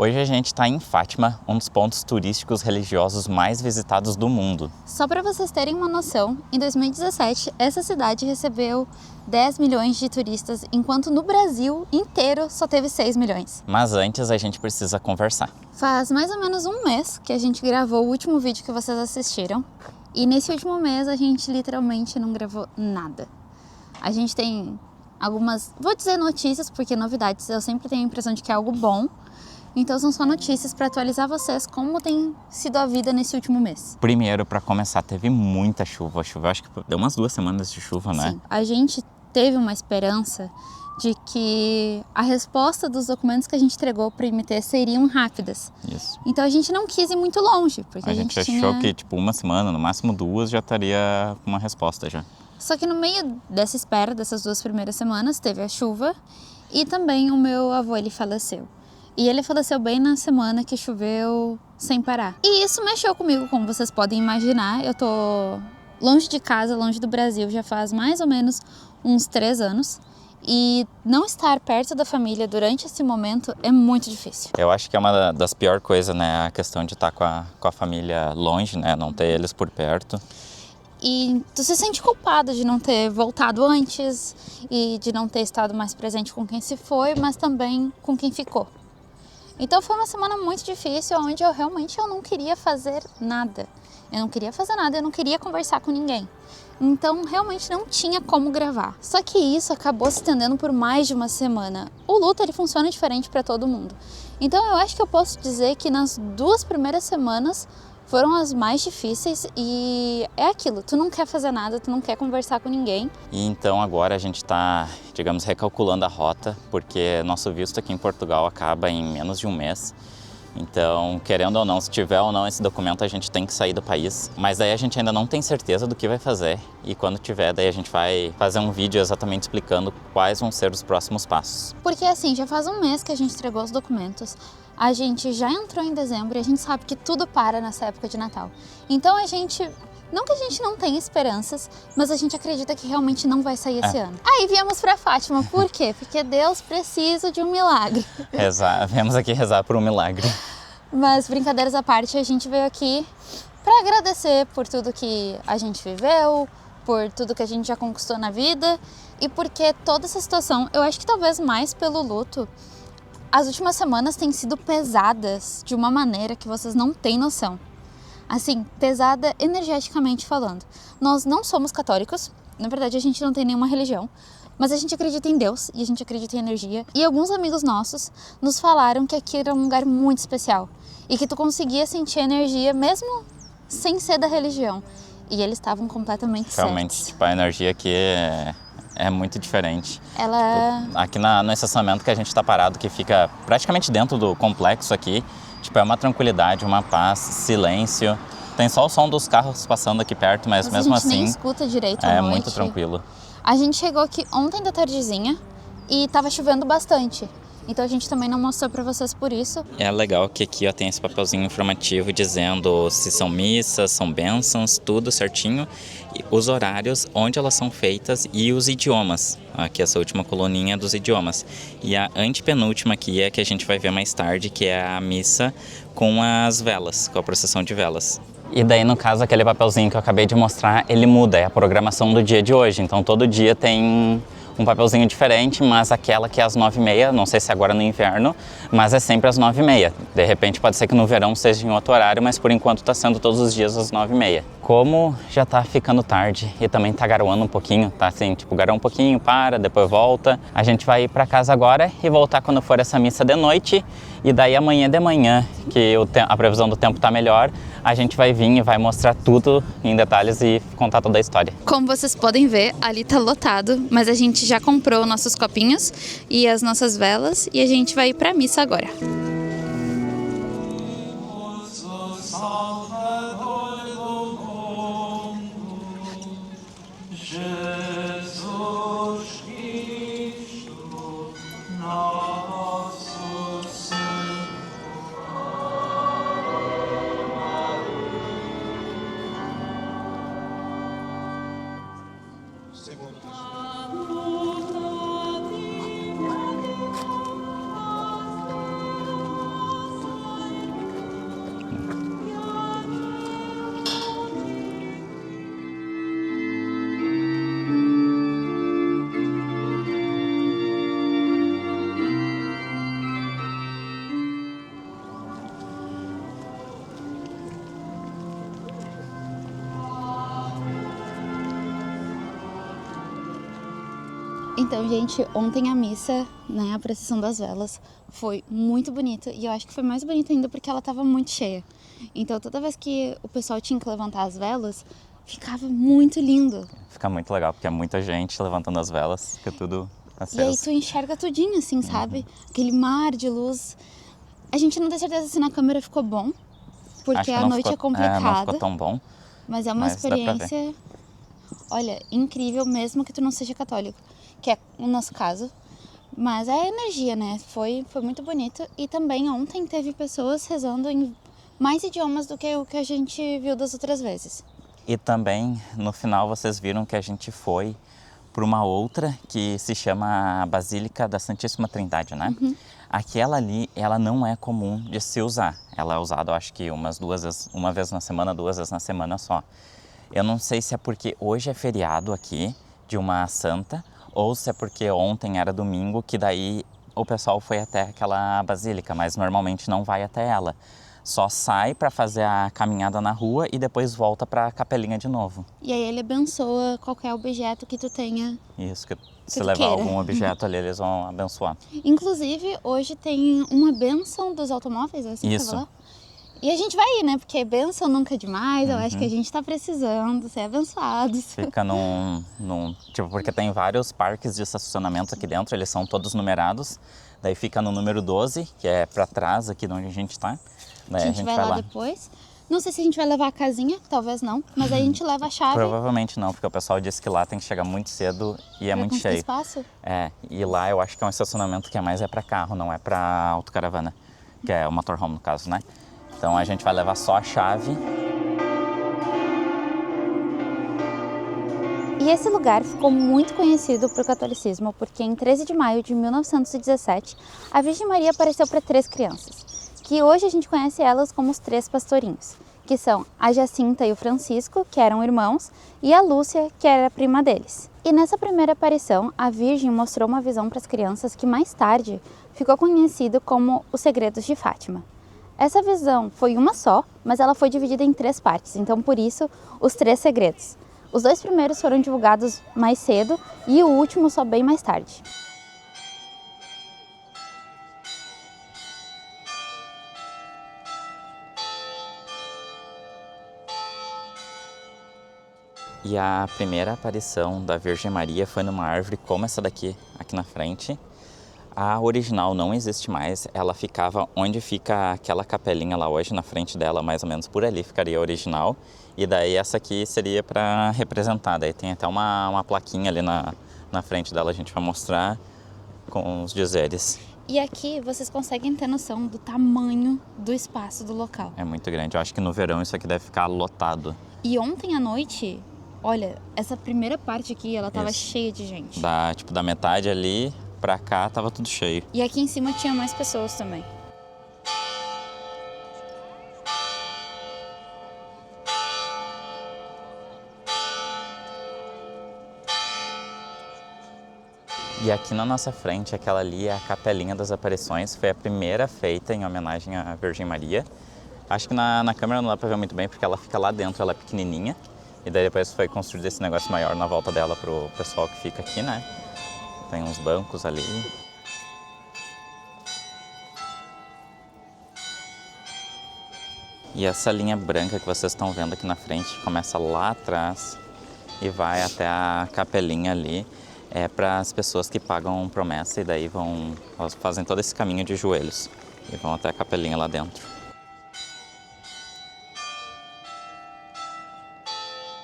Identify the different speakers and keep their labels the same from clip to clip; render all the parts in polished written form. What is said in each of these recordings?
Speaker 1: Hoje a gente está em Fátima, um dos pontos turísticos religiosos mais visitados do mundo.
Speaker 2: Só para vocês terem uma noção, em 2017 essa cidade recebeu 10 milhões de turistas, enquanto no Brasil inteiro só teve 6 milhões.
Speaker 1: Mas antes a gente precisa conversar.
Speaker 2: Faz mais ou menos um mês que a gente gravou o último vídeo que vocês assistiram. E nesse último mês a gente literalmente não gravou nada. A gente tem algumas, vou dizer notícias, porque novidades eu sempre tenho a impressão de que é algo bom. Então são só notícias para atualizar vocês como tem sido a vida nesse último mês.
Speaker 1: Primeiro, para começar, teve muita chuva. Acho que deu umas 2 semanas de chuva, né?
Speaker 2: Sim, a gente teve uma esperança de que a resposta dos documentos que a gente entregou para o IMT seriam rápidas.
Speaker 1: Isso.
Speaker 2: Então a gente não quis ir muito longe, porque
Speaker 1: A gente achou que uma semana, no máximo 2, já estaria com uma resposta já.
Speaker 2: Só que no meio dessa espera, dessas 2 primeiras semanas, teve a chuva e também o meu avô, ele faleceu. E ele faleceu bem na semana que choveu sem parar. E isso mexeu comigo, como vocês podem imaginar. Eu tô longe de casa, longe do Brasil, já faz mais ou menos uns 3 anos. E não estar perto da família durante esse momento é muito difícil.
Speaker 1: Eu acho que é uma das piores coisas, né? A questão de estar com a família longe, né? Não ter eles por perto.
Speaker 2: E tu se sente culpado de não ter voltado antes e de não ter estado mais presente com quem se foi, mas também com quem ficou. Então foi uma semana muito difícil, onde eu realmente não queria fazer nada. Eu não queria fazer nada, eu não queria conversar com ninguém. Então realmente não tinha como gravar. Só que isso acabou se estendendo por mais de uma semana. O luto ele funciona diferente para todo mundo. Então eu acho que eu posso dizer que nas 2 primeiras semanas foram as mais difíceis e é aquilo, tu não quer fazer nada, tu não quer conversar com ninguém.
Speaker 1: E então agora a gente está, digamos, recalculando a rota, porque nosso visto aqui em Portugal acaba em menos de um mês. Então, querendo ou não, se tiver ou não esse documento, a gente tem que sair do país. Mas daí a gente ainda não tem certeza do que vai fazer. E quando tiver, daí a gente vai fazer um vídeo exatamente explicando quais vão ser os próximos passos.
Speaker 2: Porque assim, já faz um mês que a gente entregou os documentos. A gente já entrou em dezembro e a gente sabe que tudo para nessa época de Natal. Então a gente, não que a gente não tenha esperanças, mas a gente acredita que realmente não vai sair esse ano. Aí viemos pra Fátima, por quê? Porque Deus precisa de um milagre.
Speaker 1: Viemos aqui rezar por um milagre.
Speaker 2: Mas brincadeiras à parte, a gente veio aqui pra agradecer por tudo que a gente viveu, por tudo que a gente já conquistou na vida e porque toda essa situação, eu acho que talvez mais pelo luto, as últimas semanas têm sido pesadas de uma maneira que vocês não têm noção. Assim, pesada energeticamente falando. Nós não somos católicos, na verdade a gente não tem nenhuma religião, mas a gente acredita em Deus e a gente acredita em energia. E alguns amigos nossos nos falaram que aqui era um lugar muito especial e que tu conseguia sentir energia mesmo sem ser da religião. E eles estavam completamente
Speaker 1: Realmente,
Speaker 2: certos.
Speaker 1: tipo, a energia aqui é muito diferente.
Speaker 2: Ela...
Speaker 1: Aqui no estacionamento que a gente está parado, que fica praticamente dentro do complexo aqui, tipo, é uma tranquilidade, uma paz, silêncio. Tem só o som dos carros passando aqui perto, mas mesmo
Speaker 2: a gente nem
Speaker 1: assim
Speaker 2: escuta direito à
Speaker 1: é
Speaker 2: noite.
Speaker 1: muito tranquilo.
Speaker 2: A gente chegou aqui ontem da tardezinha e tava chovendo bastante. Então a gente também não mostrou pra vocês por isso.
Speaker 1: É legal que aqui ó, tem esse papelzinho informativo dizendo se são missas, são bênçãos, tudo certinho. E os horários, onde elas são feitas e os idiomas. Aqui essa última coluninha dos idiomas. E a antepenúltima aqui é a que a gente vai ver mais tarde, que é a missa com as velas, com a procissão de velas. E daí, no caso, aquele papelzinho que eu acabei de mostrar, ele muda, é a programação do dia de hoje. Então todo dia tem um papelzinho diferente, mas aquela que é às 9h30, não sei se é agora no inverno, mas é sempre às 9h30. De repente pode ser que no verão seja em outro horário, mas por enquanto está sendo todos os dias às 9h30. Como já tá ficando tarde e também tá garoando um pouquinho, tá assim, tipo, garoa um pouquinho, para, depois volta. A gente vai ir para casa agora e voltar quando for essa missa de noite. E daí amanhã de manhã, que a previsão do tempo tá melhor, a gente vai vir e vai mostrar tudo em detalhes e contar toda a história.
Speaker 2: Como vocês podem ver, ali tá lotado, mas a gente já comprou nossos copinhos e as nossas velas e a gente vai ir pra missa agora. Então, gente, ontem a missa, né, a procissão das velas, foi muito bonita. E eu acho que foi mais bonita ainda porque ela estava muito cheia. Então, toda vez que o pessoal tinha que levantar as velas, ficava muito lindo.
Speaker 1: Fica muito legal, porque é muita gente levantando as velas, fica tudo aceso.
Speaker 2: E aí tu enxerga tudinho, assim, sabe? Aquele mar de luz. A gente não tem certeza se na câmera ficou bom, porque a noite é complicada.
Speaker 1: Não ficou tão bom.
Speaker 2: Mas é uma experiência, olha, incrível, mesmo que tu não seja católico, que é o nosso caso. Mas é a energia, né? Foi muito bonito. E também ontem teve pessoas rezando em mais idiomas do que o que a gente viu das outras vezes.
Speaker 1: E também, no final, vocês viram que a gente foi para uma outra que se chama Basílica da Santíssima Trindade, né? Aquela ali, ela não é comum de se usar. Ela é usada, eu acho que uma vez na semana, 2 vezes na semana só. Eu não sei se é porque hoje é feriado aqui, de uma santa, ou se é porque ontem era domingo, que daí o pessoal foi até aquela basílica, mas normalmente não vai até ela. Só sai para fazer a caminhada na rua e depois volta para a capelinha de novo.
Speaker 2: E aí ele abençoa qualquer objeto que tu tenha.
Speaker 1: Isso, que se levar algum objeto ali, eles vão abençoar.
Speaker 2: Inclusive, hoje tem uma bênção dos automóveis, é assim que
Speaker 1: Isso.
Speaker 2: fala? E a gente vai ir, né? Porque bênção nunca é demais, eu acho que a gente tá precisando ser abençoados.
Speaker 1: Fica tipo, porque tem vários parques de estacionamento aqui dentro, eles são todos numerados. Daí fica no número 12, que é para trás aqui de onde a gente tá. Daí
Speaker 2: A gente vai lá depois. Não sei se a gente vai levar a casinha, talvez não, mas aí a gente leva a chave.
Speaker 1: Provavelmente não, porque o pessoal disse que lá tem que chegar muito cedo e é muito cheio.
Speaker 2: Espaço?
Speaker 1: É, e lá eu acho que é um estacionamento que é mais para carro, não é para autocaravana, que é o motorhome no caso, né? Então a gente vai levar só a chave.
Speaker 2: E esse lugar ficou muito conhecido para o catolicismo, porque em 13 de maio de 1917, a Virgem Maria apareceu para 3 crianças, que hoje a gente conhece elas como os 3 pastorinhos, que são a Jacinta e o Francisco, que eram irmãos, e a Lúcia, que era a prima deles. E nessa primeira aparição, a Virgem mostrou uma visão para as crianças que mais tarde ficou conhecido como os Segredos de Fátima. Essa visão foi uma só, mas ela foi dividida em 3 partes, então por isso os 3 segredos. Os 2 primeiros foram divulgados mais cedo e o último só bem mais tarde.
Speaker 1: E a primeira aparição da Virgem Maria foi numa árvore como essa daqui, aqui na frente. A original não existe mais, ela ficava onde fica aquela capelinha lá hoje, na frente dela, mais ou menos por ali ficaria a original. E daí essa aqui seria para representar, daí tem até uma plaquinha ali na frente dela, a gente vai mostrar com os dizeres.
Speaker 2: E aqui vocês conseguem ter noção do tamanho do espaço do local.
Speaker 1: É muito grande, eu acho que no verão isso aqui deve ficar lotado.
Speaker 2: E ontem à noite, olha, essa primeira parte aqui, ela tava cheia de gente.
Speaker 1: Da metade ali pra cá tava tudo cheio.
Speaker 2: E aqui em cima tinha mais pessoas também.
Speaker 1: E aqui na nossa frente, aquela ali é a Capelinha das Aparições, foi a primeira feita em homenagem à Virgem Maria. Acho que na câmera não dá pra ver muito bem porque ela fica lá dentro, ela é pequenininha. E daí depois foi construído esse negócio maior na volta dela pro pessoal que fica aqui, né? Tem uns bancos ali. E essa linha branca que vocês estão vendo aqui na frente começa lá atrás e vai até a capelinha ali. É para as pessoas que pagam promessa e daí elas fazem todo esse caminho de joelhos e vão até a capelinha lá dentro.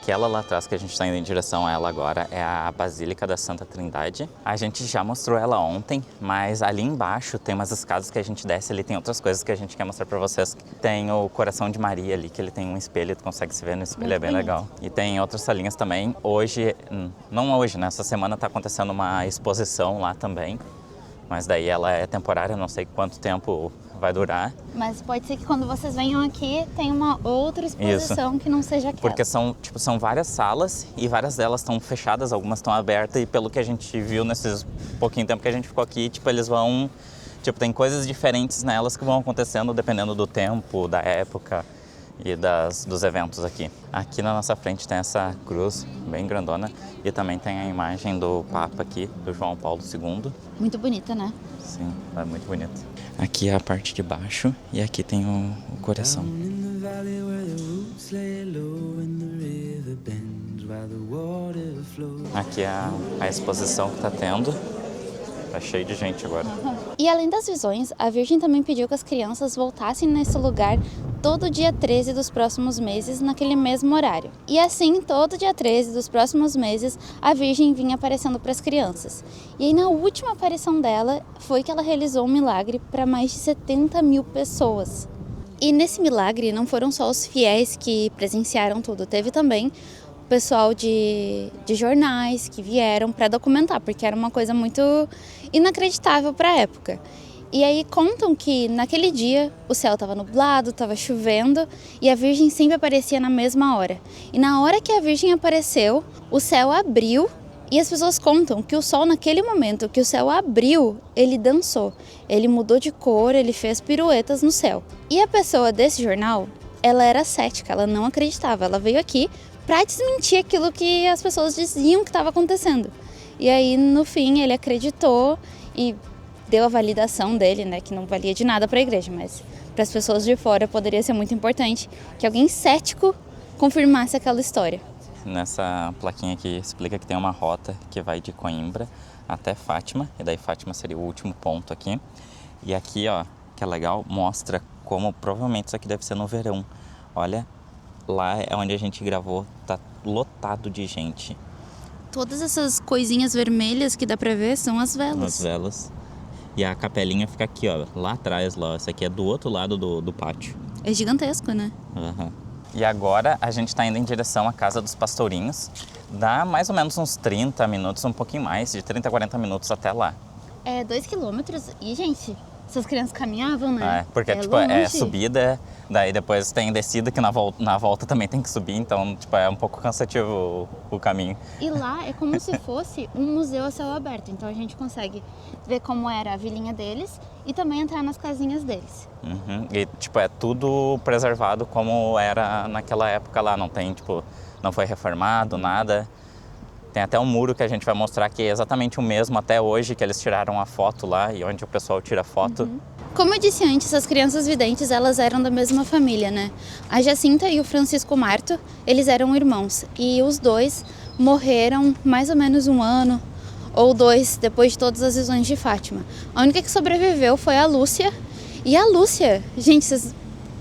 Speaker 1: Aquela lá atrás que a gente está indo em direção a ela agora é a Basílica da Santa Trindade. A gente já mostrou ela ontem, mas ali embaixo tem umas escadas que a gente desce ali, tem outras coisas que a gente quer mostrar para vocês. Tem o Coração de Maria ali, que ele tem um espelho, tu consegue se ver no espelho, é bem legal. E tem outras salinhas também. Hoje, não hoje, né? Essa semana tá acontecendo uma exposição lá também, mas daí ela é temporária, não sei quanto tempo vai durar.
Speaker 2: Mas pode ser que quando vocês venham aqui tem uma outra exposição que não seja aquela.
Speaker 1: Porque são várias salas e várias delas estão fechadas, algumas estão abertas e pelo que a gente viu nesses pouquinho tempo que a gente ficou aqui, eles vão... tem coisas diferentes nelas que vão acontecendo dependendo do tempo, da época. e dos eventos aqui. Aqui na nossa frente tem essa cruz bem grandona e também tem a imagem do Papa aqui, do João Paulo II.
Speaker 2: Muito bonita, né?
Speaker 1: Sim, é muito bonito. Aqui é a parte de baixo e aqui tem o coração. Aqui é a exposição que está tendo. Tá cheio de gente agora.
Speaker 2: E além das visões, a Virgem também pediu que as crianças voltassem nesse lugar todo dia 13 dos próximos meses, naquele mesmo horário. E assim, todo dia 13 dos próximos meses, a Virgem vinha aparecendo para as crianças. E aí, na última aparição dela, foi que ela realizou um milagre para mais de 70 mil pessoas. E nesse milagre, não foram só os fiéis que presenciaram tudo, teve também o pessoal de jornais que vieram para documentar, porque era uma coisa muito inacreditável para a época. E aí contam que naquele dia o céu estava nublado, estava chovendo e a Virgem sempre aparecia na mesma hora. E na hora que a Virgem apareceu, o céu abriu e as pessoas contam que o sol, naquele momento que o céu abriu, ele dançou. Ele mudou de cor, ele fez piruetas no céu. E a pessoa desse jornal, ela era cética, ela não acreditava. Ela veio aqui para desmentir aquilo que as pessoas diziam que estava acontecendo. E aí, no fim, ele acreditou e deu a validação dele, né, que não valia de nada para a igreja, mas para as pessoas de fora poderia ser muito importante que alguém cético confirmasse aquela história.
Speaker 1: Nessa plaquinha aqui explica que tem uma rota que vai de Coimbra até Fátima, e daí Fátima seria o último ponto aqui. E aqui, ó, que é legal, mostra como provavelmente isso aqui deve ser no verão. Olha, lá é onde a gente gravou, tá lotado de gente.
Speaker 2: Todas essas coisinhas vermelhas que dá pra ver são as velas.
Speaker 1: As velas. E a capelinha fica aqui, ó, lá atrás, lá. Essa aqui é do outro lado do pátio.
Speaker 2: É gigantesco, né?
Speaker 1: Uhum. E agora a gente tá indo em direção à Casa dos Pastorinhos. Dá mais ou menos uns 30 minutos, um pouquinho mais, de 30 a 40 minutos até lá.
Speaker 2: É 2 quilômetros e, gente, essas crianças caminhavam, né?
Speaker 1: É, porque tipo,
Speaker 2: longe.
Speaker 1: é subida, daí depois tem descida que na volta também tem que subir, então tipo, é um pouco cansativo o caminho.
Speaker 2: E lá é como se fosse um museu a céu aberto, então a gente consegue ver como era a vilinha deles e também entrar nas casinhas deles.
Speaker 1: Uhum. E tipo, é tudo preservado como era naquela época lá, não tem, tipo, não foi reformado, nada. Tem até um muro que a gente vai mostrar que é exatamente o mesmo até hoje, que eles tiraram a foto lá e onde o pessoal tira foto.
Speaker 2: Uhum. Como eu disse antes, as crianças videntes, elas eram da mesma família, né? A Jacinta e o Francisco Marto, eles eram irmãos. E os dois morreram mais ou menos 1 ano ou 2 depois de todas as visões de Fátima. A única que sobreviveu foi a Lúcia. E a Lúcia, gente,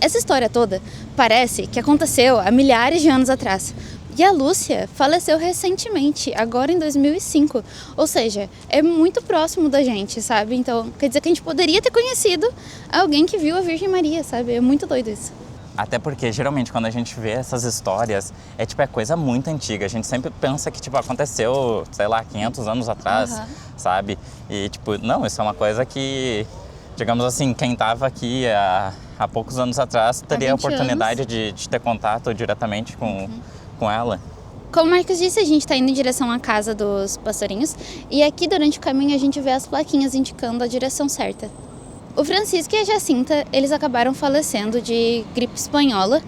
Speaker 2: essa história toda parece que aconteceu há milhares de anos atrás. E a Lúcia faleceu recentemente, agora em 2005. Ou seja, é muito próximo da gente, sabe? Então, quer dizer que a gente poderia ter conhecido alguém que viu a Virgem Maria, sabe? É muito doido isso.
Speaker 1: Até porque, geralmente, quando a gente vê essas histórias, é coisa muito antiga. A gente sempre pensa que, tipo, aconteceu, sei lá, 500 anos atrás, sabe? E, tipo, não, isso é uma coisa que, digamos assim, quem tava aqui há poucos anos atrás teria a oportunidade de ter contato diretamente com ela.
Speaker 2: Como o Marcos disse, a gente está indo em direção à Casa dos Pastorinhos e aqui durante o caminho a gente vê as plaquinhas indicando a direção certa. O Francisco e a Jacinta, eles acabaram falecendo de gripe espanhola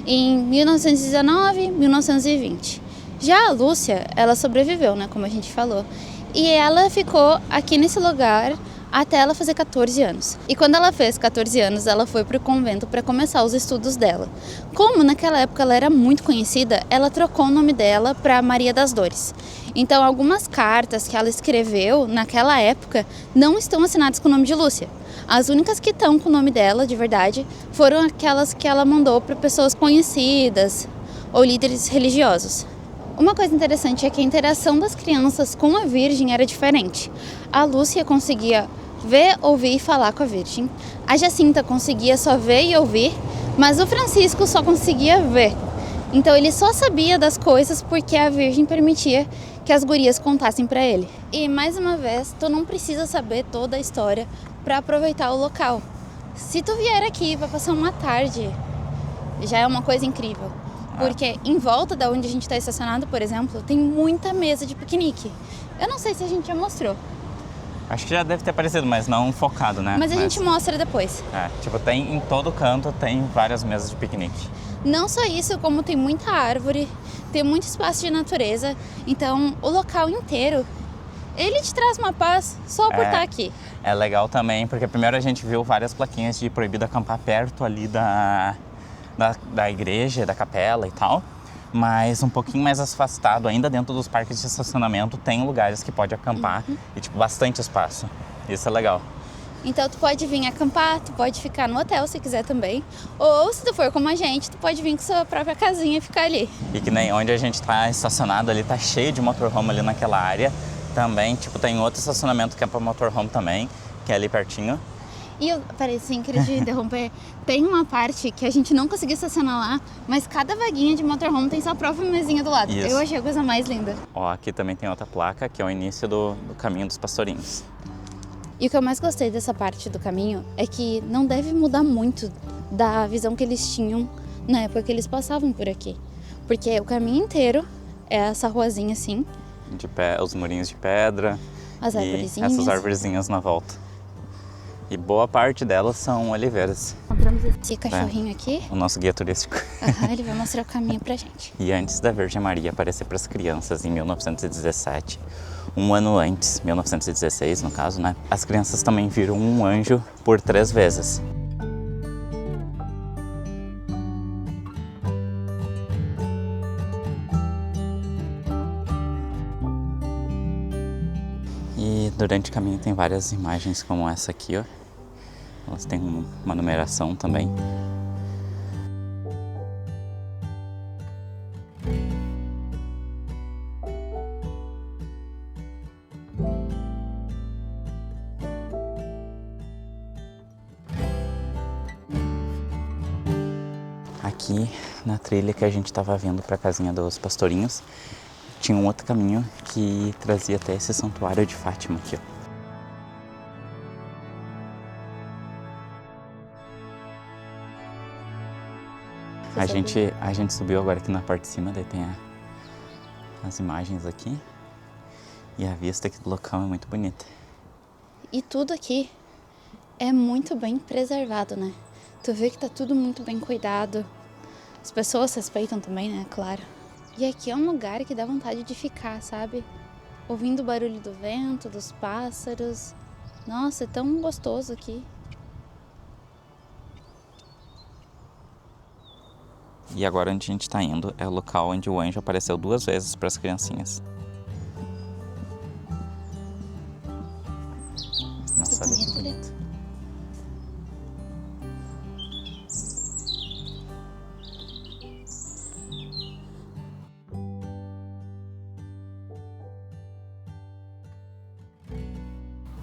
Speaker 2: em 1919, 1920. Já a Lúcia, ela sobreviveu, né, como a gente falou, e ela ficou aqui nesse lugar até ela fazer 14 anos. E quando ela fez 14 anos, ela foi para o convento para começar os estudos dela. Como naquela época ela era muito conhecida, ela trocou o nome dela para Maria das Dores. Então, algumas cartas que ela escreveu naquela época não estão assinadas com o nome de Lúcia. As únicas que estão com o nome dela, de verdade, foram aquelas que ela mandou para pessoas conhecidas ou líderes religiosos. Uma coisa interessante é que a interação das crianças com a Virgem era diferente. A Lúcia conseguia ver, ouvir e falar com a Virgem. A Jacinta conseguia só ver e ouvir, mas o Francisco só conseguia ver. Então ele só sabia das coisas porque a Virgem permitia que as gurias contassem para ele. E mais uma vez, tu não precisa saber toda a história para aproveitar o local. Se tu vier aqui para passar uma tarde, já é uma coisa incrível. Porque em volta da onde a gente está estacionado, por exemplo, tem muita mesa de piquenique. Eu não sei se a gente já mostrou.
Speaker 1: Acho que já deve ter aparecido, mas não focado, né?
Speaker 2: Mas a gente mostra depois.
Speaker 1: Tipo, tem em todo canto, tem várias mesas de piquenique.
Speaker 2: Não só isso, como tem muita árvore, tem muito espaço de natureza. Então, o local inteiro, ele te traz uma paz só por estar aqui.
Speaker 1: É legal também, porque primeiro a gente viu várias plaquinhas de proibido acampar perto ali da igreja, da capela e tal. Mas um pouquinho mais afastado, ainda dentro dos parques de estacionamento, tem lugares que pode acampar e, tipo, bastante espaço. Isso é legal.
Speaker 2: Então tu pode vir acampar, tu pode ficar no hotel se quiser também. Ou se tu for como a gente, tu pode vir com sua própria casinha e ficar ali.
Speaker 1: E que nem onde a gente tá estacionado ali, tá cheio de motorhome ali naquela área. Também, tipo, tem outro estacionamento que é pra motorhome também, que é ali pertinho.
Speaker 2: E eu, peraí, sem querer te interromper, tem uma parte que a gente não conseguiu estacionar lá, mas cada vaguinha de motorhome tem sua própria mesinha do lado.
Speaker 1: Isso.
Speaker 2: Eu achei a coisa mais linda.
Speaker 1: Ó, aqui também tem outra placa, que é o início do caminho dos pastorinhos.
Speaker 2: E o que eu mais gostei dessa parte do caminho é que não deve mudar muito da visão que eles tinham na época que eles passavam por aqui. Porque o caminho inteiro é essa ruazinha assim.
Speaker 1: Os murinhos de pedra.
Speaker 2: As
Speaker 1: e
Speaker 2: arvorezinhas.
Speaker 1: essas arvorezinhas na volta. E boa parte delas são oliveiras.
Speaker 2: Compramos esse cachorrinho aqui.
Speaker 1: O nosso guia turístico.
Speaker 2: Ele vai mostrar o caminho pra gente.
Speaker 1: E antes da Virgem Maria aparecer para as crianças em 1917, um ano antes, 1916 no caso, né? As crianças também viram um anjo por 3 vezes. E durante o caminho tem várias imagens como essa aqui, ó. Elas têm uma numeração também. Aqui na trilha que a gente estava vindo para a casinha dos pastorinhos, tinha um outro caminho que trazia até esse santuário de Fátima aqui, ó. A gente subiu agora aqui na parte de cima, daí tem as imagens aqui. E a vista aqui do local é muito bonita.
Speaker 2: E tudo aqui é muito bem preservado, né? Tu vê que tá tudo muito bem cuidado. As pessoas respeitam também, né? Claro. E aqui é um lugar que dá vontade de ficar, sabe? Ouvindo o barulho do vento, dos pássaros. Nossa, é tão gostoso aqui.
Speaker 1: E agora onde a gente está indo é o local onde o anjo apareceu 2 vezes para as criancinhas. Nossa, olha que bonito.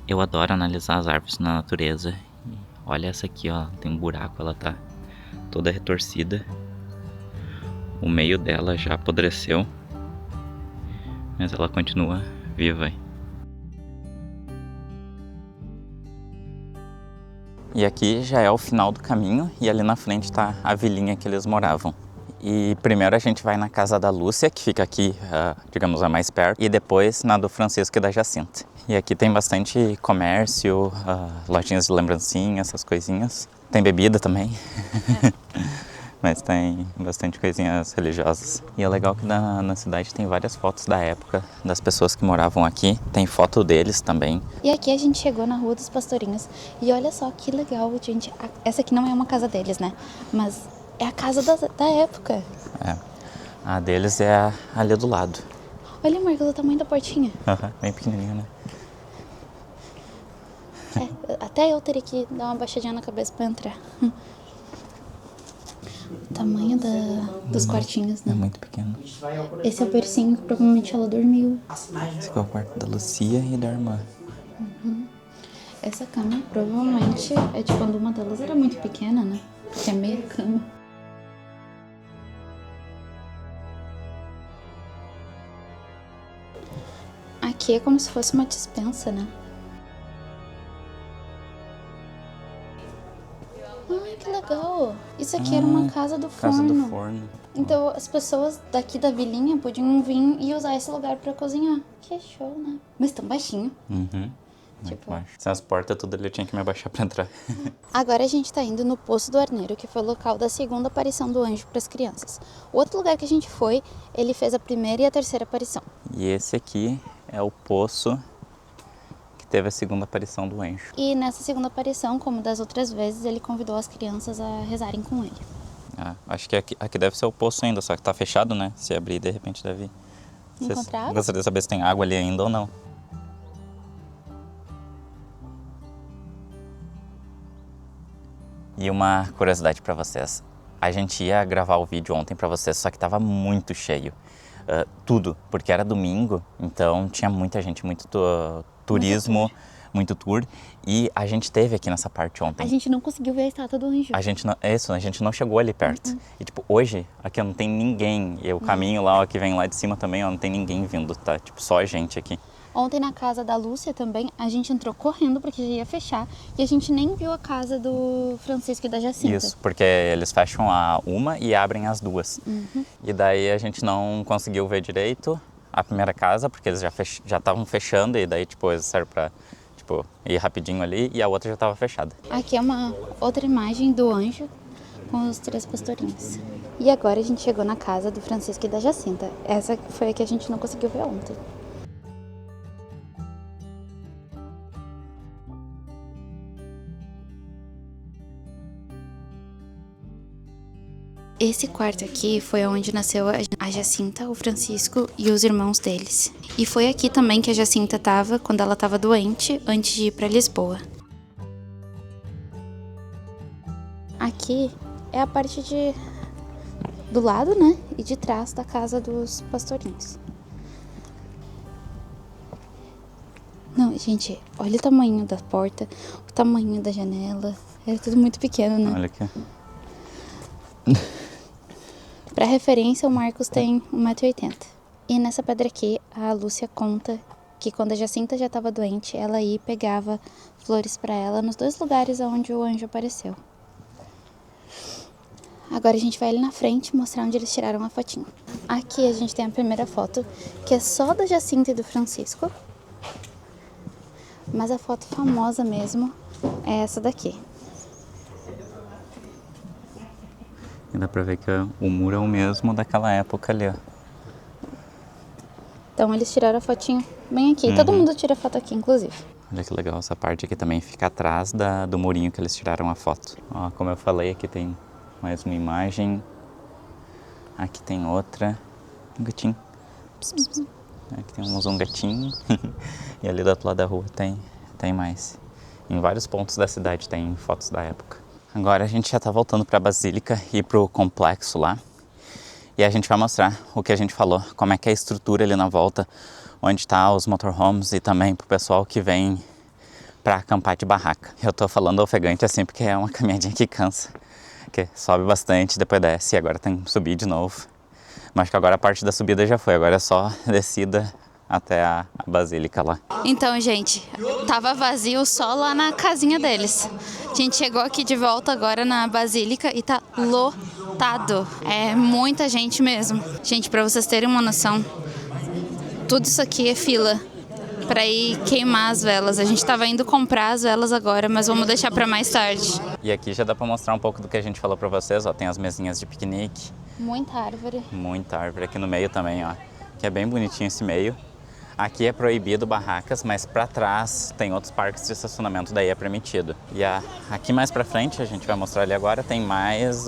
Speaker 1: Eu adoro analisar as árvores na natureza. Olha essa aqui, ó, tem um buraco, ela tá toda retorcida. O meio dela já apodreceu, mas ela continua viva. E aqui já é o final do caminho e ali na frente tá a vilinha que eles moravam. E primeiro a gente vai na casa da Lúcia, que fica aqui, digamos, a mais perto, e depois na do Francisco e da Jacinta. E aqui tem bastante comércio, lojinhas de lembrancinha, essas coisinhas. Tem bebida também. Mas tem bastante coisinhas religiosas. E é legal que na cidade tem várias fotos da época, das pessoas que moravam aqui. Tem foto deles também.
Speaker 2: E aqui a gente chegou na Rua dos Pastorinhos. E olha só que legal, gente. Essa aqui não é uma casa deles, né? Mas é a casa da época.
Speaker 1: É. A deles é ali do lado.
Speaker 2: Olha, Marcos, o tamanho da portinha.
Speaker 1: Bem pequenininho, né?
Speaker 2: Até eu teria que dar uma baixadinha na cabeça pra entrar. O tamanho dos quartinhos, né?
Speaker 1: É muito pequeno.
Speaker 2: Esse é o bercinho que provavelmente ela dormiu.
Speaker 1: Esse aqui é o quarto da Lucia e da irmã.
Speaker 2: Essa cama provavelmente é de quando uma delas era muito pequena, né? Porque é meia cama. Aqui é como se fosse uma despensa, né? Ai, que legal! Isso aqui era uma casa do forno.
Speaker 1: Casa do forno.
Speaker 2: Então as pessoas daqui da vilinha podiam vir e usar esse lugar pra cozinhar. Que show, né? Mas tão baixinho.
Speaker 1: Uhum.
Speaker 2: Tipo...
Speaker 1: Sem as portas tudo ali eu tinha que me abaixar pra entrar.
Speaker 2: Agora a gente tá indo no Poço do Arneiro, que foi o local da segunda aparição do anjo para as crianças. O outro lugar que a gente foi, ele fez a primeira e a terceira aparição.
Speaker 1: E esse aqui é o poço que teve a segunda aparição do anjo.
Speaker 2: E nessa segunda aparição, como das outras vezes, ele convidou as crianças a rezarem com ele.
Speaker 1: Acho que aqui deve ser o poço ainda, só que tá fechado, né? Se abrir, de repente deve...
Speaker 2: Encontrar água?
Speaker 1: Gostaria de saber se tem água ali ainda ou não. E uma curiosidade pra vocês. A gente ia gravar o vídeo ontem pra vocês, só que tava muito cheio. Tudo, porque era domingo, então tinha muita gente, muito turismo, muito tour. E a gente teve aqui nessa parte ontem.
Speaker 2: A gente não conseguiu ver a estátua do anjo.
Speaker 1: A gente não chegou ali perto. E tipo, hoje, aqui não tem ninguém. E o caminho lá, ó, que vem lá de cima também, ó, não tem ninguém vindo, tá? Tipo, só a gente aqui.
Speaker 2: Ontem na casa da Lúcia também, a gente entrou correndo porque já ia fechar. E a gente nem viu a casa do Francisco e da Jacinta.
Speaker 1: Isso, porque eles fecham a uma e abrem as duas. E daí a gente não conseguiu ver direito a primeira casa, porque eles já estavam fechando. E daí, tipo, eles saíram pra ir rapidinho ali e a outra já estava fechada.
Speaker 2: Aqui é uma outra imagem do anjo com os 3 pastorinhos. E agora a gente chegou na casa do Francisco e da Jacinta. Essa foi a que a gente não conseguiu ver ontem. Esse quarto aqui foi onde nasceu a Jacinta, o Francisco e os irmãos deles. E foi aqui também que a Jacinta estava quando ela estava doente, antes de ir para Lisboa. Aqui é a parte do lado, né? E de trás da casa dos pastorinhos. Não, gente, olha o tamanho da porta, o tamanho da janela. Era tudo muito pequeno, né?
Speaker 1: Olha aqui.
Speaker 2: Para referência, o Marcos tem 1,80 m. E nessa pedra aqui, a Lúcia conta que quando a Jacinta já estava doente, ela ia e pegava flores para ela nos 2 lugares onde o anjo apareceu. Agora a gente vai ali na frente mostrar onde eles tiraram a fotinho. Aqui a gente tem a primeira foto, que é só da Jacinta e do Francisco. Mas a foto famosa mesmo é essa daqui.
Speaker 1: E dá pra ver que o muro é o mesmo daquela época ali, ó.
Speaker 2: Então eles tiraram a fotinho bem aqui. Todo mundo tira foto aqui, inclusive.
Speaker 1: Olha que legal, essa parte aqui também fica atrás do murinho que eles tiraram a foto. Ó, como eu falei, aqui tem mais uma imagem. Aqui tem outra. Um gatinho. Pss, pss, pss. Aqui temos um gatinho. E ali do outro lado da rua tem mais. Em vários pontos da cidade tem fotos da época. Agora a gente já tá voltando pra Basílica e pro complexo lá. E a gente vai mostrar o que a gente falou, como é que é a estrutura ali na volta, onde tá os motorhomes e também pro pessoal que vem pra acampar de barraca. Eu tô falando ofegante assim porque é uma caminhadinha que cansa, que sobe bastante, depois desce e agora tem que subir de novo. Mas que agora a parte da subida já foi, agora é só descida até a Basílica lá. Então, gente, tava vazio só lá na casinha deles. A gente chegou aqui de volta agora na Basílica e tá lotado. É muita gente mesmo. Gente, pra vocês terem uma noção, tudo isso aqui é fila pra ir queimar as velas. A gente tava indo comprar as velas agora, mas vamos deixar pra mais tarde. E aqui já dá pra mostrar um pouco do que a gente falou pra vocês, ó. Tem as mesinhas de piquenique.
Speaker 2: Muita árvore.
Speaker 1: Muita árvore aqui no meio também, ó. Que é bem bonitinho esse meio. Aqui é proibido barracas, mas para trás tem outros parques de estacionamento, daí é permitido. E aqui mais para frente, a gente vai mostrar ali agora, tem mais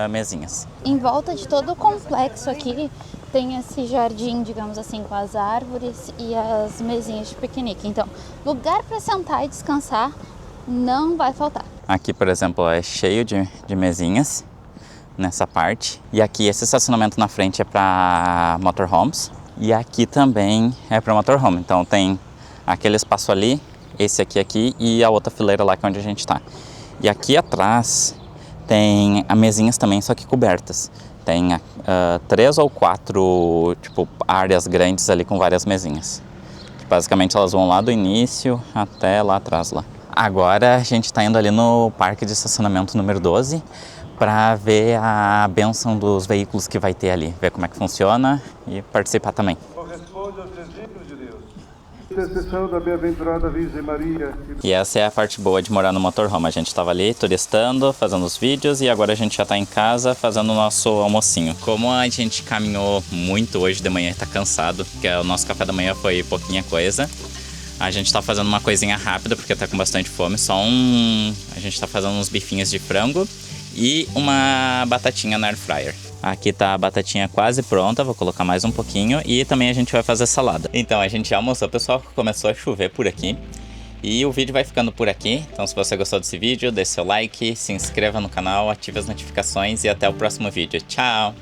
Speaker 1: mesinhas.
Speaker 2: Em volta de todo o complexo aqui tem esse jardim, digamos assim, com as árvores e as mesinhas de piquenique. Então, lugar para sentar e descansar não vai faltar. Aqui, por exemplo, é cheio de mesinhas nessa parte. E aqui esse estacionamento na frente é para motorhomes. E aqui também é para motorhome, então tem aquele espaço ali, esse aqui e a outra fileira lá que é onde a gente está. E aqui atrás tem mesinhas também, só que cobertas. Tem 3 ou 4 áreas grandes ali com várias mesinhas. Basicamente elas vão lá do início até lá atrás lá. Agora a gente está indo ali no parque de estacionamento número 12 para ver a bênção dos veículos que vai ter ali, ver como é que funciona e participar também.
Speaker 3: Corresponde aos desígnios de Deus. Intercessão da bem-aventurada Virgem Maria.
Speaker 1: E essa é a parte boa de morar no motorhome. A gente estava ali turistando, fazendo os vídeos e agora a gente já está em casa fazendo o nosso almocinho. Como a gente caminhou muito hoje de manhã e está cansado, porque o nosso café da manhã foi pouquinha coisa, a gente está fazendo uma coisinha rápida porque está com bastante fome. A gente está fazendo uns bifinhos de frango e uma batatinha na air fryer. Aqui tá a batatinha quase pronta, vou colocar mais um pouquinho e também a gente vai fazer salada. Então a gente já almoçou, pessoal, começou a chover por aqui. E o vídeo vai ficando por aqui, então se você gostou desse vídeo, deixe seu like, se inscreva no canal, ative as notificações e até o próximo vídeo. Tchau!